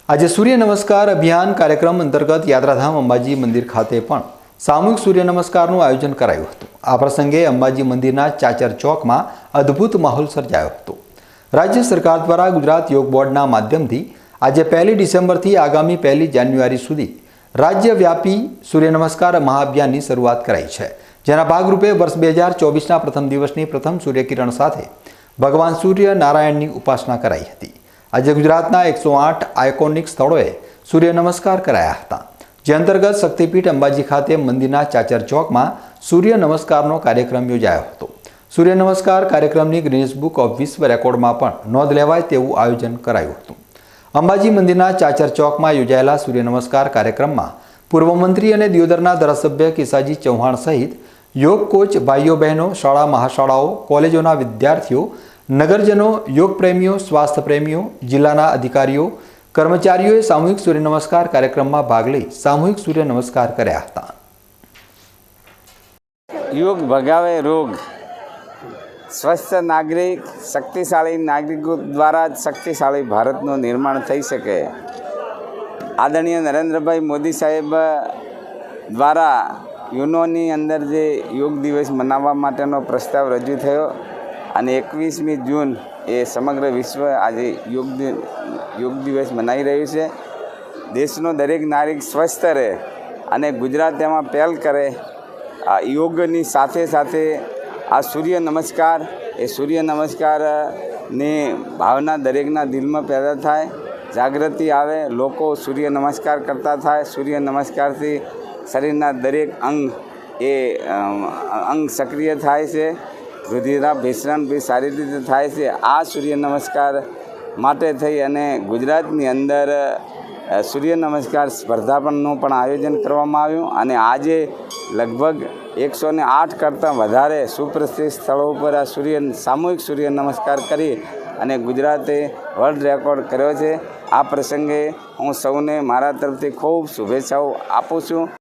આજે સૂર્ય નમસ્કાર અભિયાન કાર્યક્રમ અંતર્ગત યાત્રાધામ અંબાજી મંદિર ખાતે પણ સામૂહિક સૂર્ય નમસ્કારનું આયોજન કરાયું હતું। આ પ્રસંગે અંબાજી મંદિરના ચાચર ચોકમાં અદ્ભુત માહોલ સર્જાયો હતો। રાજ્ય સરકાર દ્વારા ગુજરાત યોગ બોર્ડના માધ્યમથી આજે 1 ડિસેમ્બરથી આગામી 1 જાન્યુઆરી સુધી રાજ્યવ્યાપી સૂર્ય નમસ્કાર મહાઅભિયાનની શરૂઆત કરાઈ છે, જેના ભાગરૂપે વર્ષ 2024ના પ્રથમ દિવસની પ્રથમ સૂર્યકિરણ સાથે ભગવાન સૂર્ય નારાયણની ઉપાસના કરાઈ હતી। આજે ગુજરાતના 108 આઇકોનિક સ્થળોએ સૂર્ય નમસ્કાર કરાયા હતા, જે અંતર્ગત શક્તિપીઠ અંબાજી ખાતે મંદિરના ચાચર ચોકમાં સૂર્ય નમસ્કારનો કાર્યક્રમ યોજાયો હતો। સૂર્ય નમસ્કાર કાર્યક્રમની ગિનિસ બુક ઓફ વિશ્વ રેકોર્ડમાં પણ નોંધ લેવાય તેવું આયોજન કરાયું હતું। અંબાજી મંદિરના ચાચર ચોકમાં યોજાયેલા સૂર્ય નમસ્કાર કાર્યક્રમમાં પૂર્વ મંત્રી અને દિયોદરના ધારાસભ્ય કિસાજી ચૌહાણ સહિત યોગ કોચ ભાઈઓ બહેનો, શાળા મહાશાળાઓ, કોલેજોના વિદ્યાર્થીઓ, નગરજનો, યોગ પ્રેમીઓ, સ્વાસ્થ્ય પ્રેમીઓ, જિલ્લાના અધિકારીઓ, કર્મચારીઓએ સામૂહિક સૂર્ય નમસ્કાર કાર્યક્રમમાં ભાગ લઈ સામૂહિક સૂર્ય નમસ્કાર કર્યા હતા। યોગ ભગાવે રોગ। સ્વસ્થ નાગરિક, શક્તિશાળી નાગરિકો દ્વારા જ શક્તિશાળી ભારતનું નિર્માણ થઈ શકે। આદરણીય નરેન્દ્રભાઈ મોદી સાહેબ દ્વારા યુનોની અંદર જે યોગ દિવસ મનાવવા માટેનો પ્રસ્તાવ રજૂ થયો અને 21મી જૂન એ સમગ્ર વિશ્વ આજે યોગ દિવસ મનાવી રહ્યું છે। દેશનો દરેક નાગરિક સ્વસ્થ રહે અને ગુજરાત તેમાં પહેલ કરે। આ યોગની સાથે સાથે આ સૂર્ય નમસ્કાર, એ સૂર્ય નમસ્કારની ભાવના દરેકના દિલમાં પેદા થાય, જાગૃતિ આવે, લોકો સૂર્ય નમસ્કાર કરતા થાય। સૂર્ય નમસ્કારથી શરીરના દરેક અંગ સક્રિય થાય છે, રુધિરાભિસરણ બી સારી રીતે થાય છે। આ સૂર્ય નમસ્કાર માટે થઈ અને ગુજરાતની અંદર સૂર્ય નમસ્કાર સ્પર્ધાનું પણ આયોજન કરવામાં આવ્યું અને આજે લગભગ 108 કરતાં વધારે સુપ્રસિદ્ધ સ્થળો ઉપર આ સામૂહિક સૂર્ય નમસ્કાર કરી અને ગુજરાતે વર્લ્ડ રેકોર્ડ કર્યો છે। આ પ્રસંગે હું સૌને મારા તરફથી ખૂબ શુભેચ્છાઓ આપું છું।